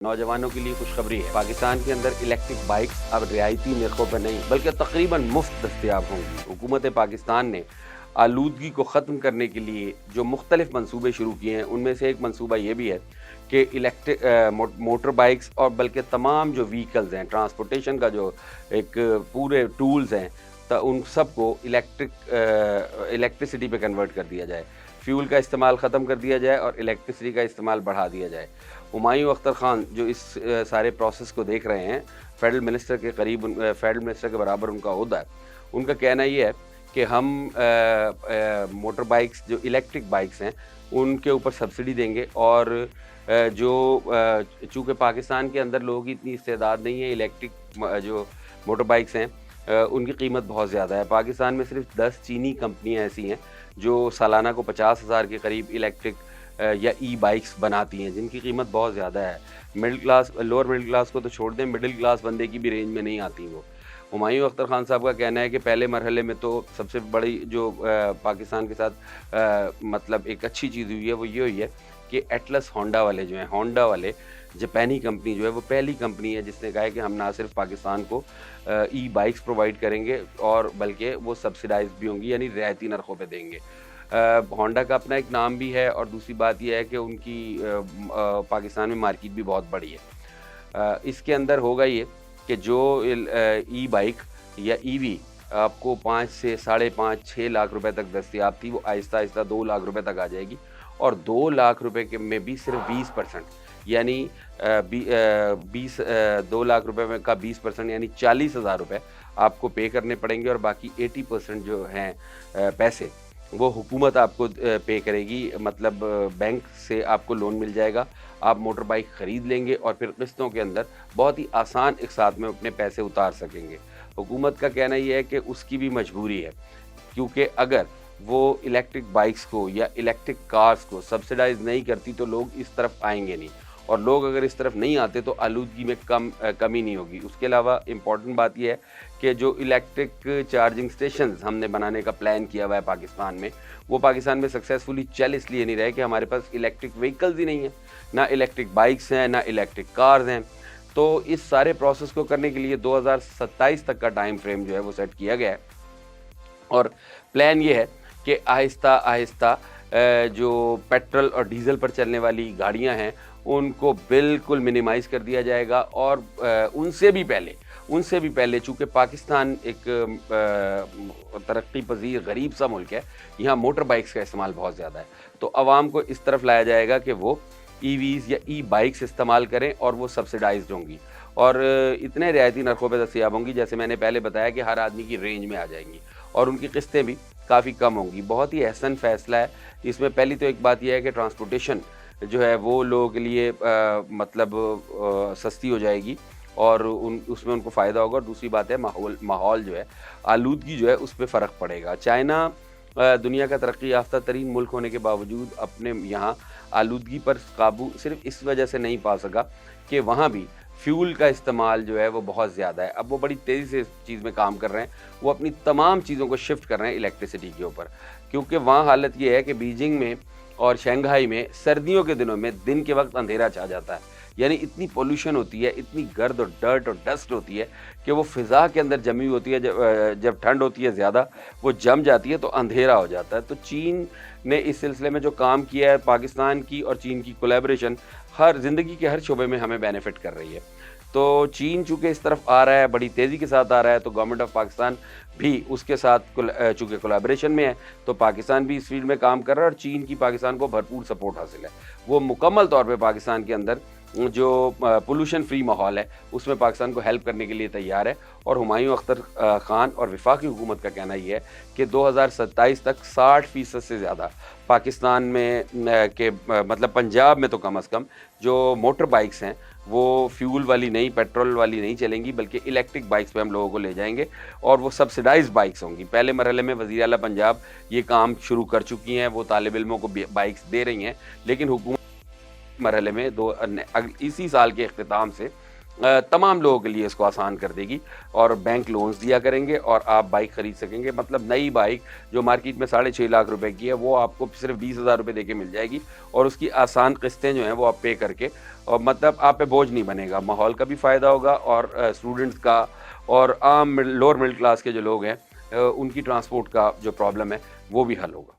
नौजवानों के लिए खुशखबरी है। पाकिस्तान के अंदर इलेक्ट्रिक बाइक्स अब रियायती नरखों पर नहीं बल्कि तकरीबन मुफ्त दस्तयाब होंगी। हुकूमत पाकिस्तान ने आलूदगी को ख़त्म करने के लिए जो मुख्तलिफ मंसूबे शुरू किए हैं, उनमें से एक मंसूबा ये भी है कि इलेक्ट्रिक मोटर बाइक्स और बल्कि तमाम जो व्हीकल्स हैं, ट्रांसपोर्टेशन का जो एक पूरे टूल्स हैं, तो उन सब को इलेक्ट्रिसिटी पे कन्वर्ट कर दिया जाए, फ्यूल का इस्तेमाल ख़त्म कर दिया जाए और इलेक्ट्रिसिटी का इस्तेमाल बढ़ा दिया जाए। हुमायूं अख्तर ख़ान जो इस सारे प्रोसेस को देख रहे हैं, फेडरल मिनिस्टर के करीब, फेडरल मिनिस्टर के बराबर उनका ओहदा है। उनका कहना ये है कि हम मोटर बाइक्स जो इलेक्ट्रिक बाइक्स हैं उनके ऊपर सब्सिडी देंगे और चूँकि पाकिस्तान के अंदर लोगों की इतनी इस्तेदाद नहीं है, इलेक्ट्रिक जो मोटर बाइक्स हैं उनकी कीमत बहुत ज़्यादा है। पाकिस्तान में सिर्फ 10 चीनी कंपनियां ऐसी हैं जो सालाना को 50,000 के करीब इलेक्ट्रिक या ई बाइक्स बनाती हैं, जिनकी कीमत बहुत ज़्यादा है। Middle class, lower middle class को तो छोड़ दें, मिडिल क्लास बंदे की भी रेंज में नहीं आती वो। हुमायूं अख्तर ख़ान साहब का कहना है कि पहले मरहले में तो सबसे बड़ी जो पाकिस्तान के साथ मतलब एक अच्छी चीज़ हुई है वो ये हुई है कि एटलस होंडा वाले जो हैं, होंडा वाले जापानी कंपनी जो है वो पहली कंपनी है जिसने कहा है कि हम ना सिर्फ पाकिस्तान को ई बाइक्स प्रोवाइड करेंगे और बल्कि वो सब्सिडाइज भी होंगी, यानी रियायती नरखों पे देंगे। होंडा का अपना एक नाम भी है और दूसरी बात यह है कि उनकी पाकिस्तान में मार्केट भी बहुत बड़ी है। इसके अंदर होगा ये कि जो ई बाइक या ईवी आपको 5 से 5.5-6 लाख रुपए तक दस्तयाब थी, वो आहिस्ता आहिस्ता 2 लाख रुपए तक आ जाएगी और 2 लाख रुपए के में भी सिर्फ 20% यानी 2 लाख रुपए में का 20% यानी 40,000 रुपये आपको पे करने पड़ेंगे और बाकी 80% जो हैं पैसे वो हुकूमत आपको पे करेगी। मतलब बैंक से आपको लोन मिल जाएगा, आप मोटर बाइक ख़रीद लेंगे और फिर किस्तों के अंदर बहुत ही आसान एक साथ में अपने पैसे उतार सकेंगे। हुकूमत का कहना ये है कि उसकी भी मजबूरी है, क्योंकि अगर वो इलेक्ट्रिक बाइक्स को या इलेक्ट्रिक कार्स को सब्सिडाइज़ नहीं करती तो लोग इस तरफ आएंगे नहीं, और लोग अगर इस तरफ नहीं आते तो आलूदगी में कमी नहीं होगी। उसके अलावा इम्पॉर्टेंट बात यह है कि जो इलेक्ट्रिक चार्जिंग स्टेशंस हमने बनाने का प्लान किया हुआ है पाकिस्तान में, वो पाकिस्तान में सक्सेसफुली चल इसलिए नहीं रहे कि हमारे पास इलेक्ट्रिक व्हीकल्स ही नहीं है, ना इलेक्ट्रिक बाइक्स हैं, ना इलेक्ट्रिक कार्स हैं। तो इस सारे प्रोसेस को करने के लिए 2027 तक का टाइम फ्रेम जो है वो सेट किया गया है और प्लान ये है कि आहिस्ता आहिस्ता जो पेट्रोल और डीज़ल पर चलने वाली गाड़ियां हैं उनको बिल्कुल मिनिमाइज़ कर दिया जाएगा और उनसे भी पहले चूँकि पाकिस्तान एक तरक्की पजीर गरीब सा मुल्क है, यहाँ मोटर बाइक्स का इस्तेमाल बहुत ज़्यादा है, तो आवाम को इस तरफ लाया जाएगा कि वो ईवीज़ या ई बाइक्स इस्तेमाल करें और वो सब्सिडाइज्ड होंगी और इतने रियायती नरखों पर दस्तयाब होंगी, जैसे मैंने पहले बताया कि हर आदमी की रेंज में आ जाएंगी और उनकी किस्तें भी काफ़ी कम होंगी। बहुत ही अहसन फ़ैसला है। इसमें पहली तो एक बात यह है कि ट्रांसपोर्टेशन जो है वो लोगों के लिए सस्ती हो जाएगी और उसमें उनको फ़ायदा होगा और दूसरी बात है माहौल जो है, आलूदगी जो है उस पर फ़र्क पड़ेगा। चाइना दुनिया का तरक्की याफ्ता तरीन मुल्क होने के बावजूद अपने यहाँ आलूदगी पर काबू सिर्फ इस वजह से नहीं पा सका कि वहाँ भी फ्यूल का इस्तेमाल जो है वो बहुत ज़्यादा है। अब वो बड़ी तेज़ी से इस चीज़ में काम कर रहे हैं, वो अपनी तमाम चीज़ों को शिफ्ट कर रहे हैं इलेक्ट्रिसिटी के ऊपर, क्योंकि वहाँ हालत ये है कि बीजिंग में और शंघाई में सर्दियों के दिनों में दिन के वक्त अंधेरा छा जाता है, यानी इतनी पोल्यूशन होती है, इतनी गर्द और डर्ट और डस्ट होती है कि वो फ़िज़ा के अंदर जमी होती है। जब ठंड होती है ज़्यादा, वो जम जाती है तो अंधेरा हो जाता है। तो चीन ने इस सिलसिले में जो काम किया है, पाकिस्तान की और चीन की कोलैबोरेशन हर ज़िंदगी के हर शोबे में हमें बेनिफिट कर रही है। तो चीन चूँकि इस तरफ आ रहा है, बड़ी तेज़ी के साथ आ रहा है, तो गवर्नमेंट ऑफ पाकिस्तान भी उसके साथ चूँकि कोलैबोरेशन में है, तो पाकिस्तान भी इस फील्ड में काम कर रहा है और चीन की पाकिस्तान को भरपूर सपोर्ट हासिल है। वो मुकम्मल तौर पे पाकिस्तान के अंदर जो पोल्यूशन फ्री माहौल है उसमें पाकिस्तान को हेल्प करने के लिए तैयार है। और हुमायूं अख्तर ख़ान और वफाकी हुकूमत का कहना ये है कि 2027 तक 60% से ज़्यादा पाकिस्तान में मतलब पंजाब में तो कम अज़ कम जो मोटर बाइक्स हैं वो फ्यूल वाली नहीं, पेट्रोल वाली नहीं चलेंगी, बल्कि इलेक्ट्रिक बाइक्स पे हम लोगों को ले जाएंगे और वो सब्सिडाइज्ड बाइक्स होंगी। पहले मरहले में वज़ीर आला पंजाब ये काम शुरू कर चुकी हैं, वो तालिब इल्मों को बाइक्स दे रही हैं, लेकिन हुकूमत मरहले में इसी साल के इख्तिताम से तमाम लोगों के लिए इसको आसान कर देगी और बैंक लोन्स दिया करेंगे और आप बाइक खरीद सकेंगे। मतलब नई बाइक जो मार्केट में 6.5 लाख रुपए की है, वो आपको सिर्फ 20,000 रुपए देके मिल जाएगी और उसकी आसान किस्तें जो हैं वो आप पे करके, और मतलब आप पे बोझ नहीं बनेगा। माहौल का भी फ़ायदा होगा और स्टूडेंट्स का और आम लोअर मिडिल क्लास के जो लोग हैं, उनकी ट्रांसपोर्ट का जो प्रॉब्लम है वो भी हल होगा।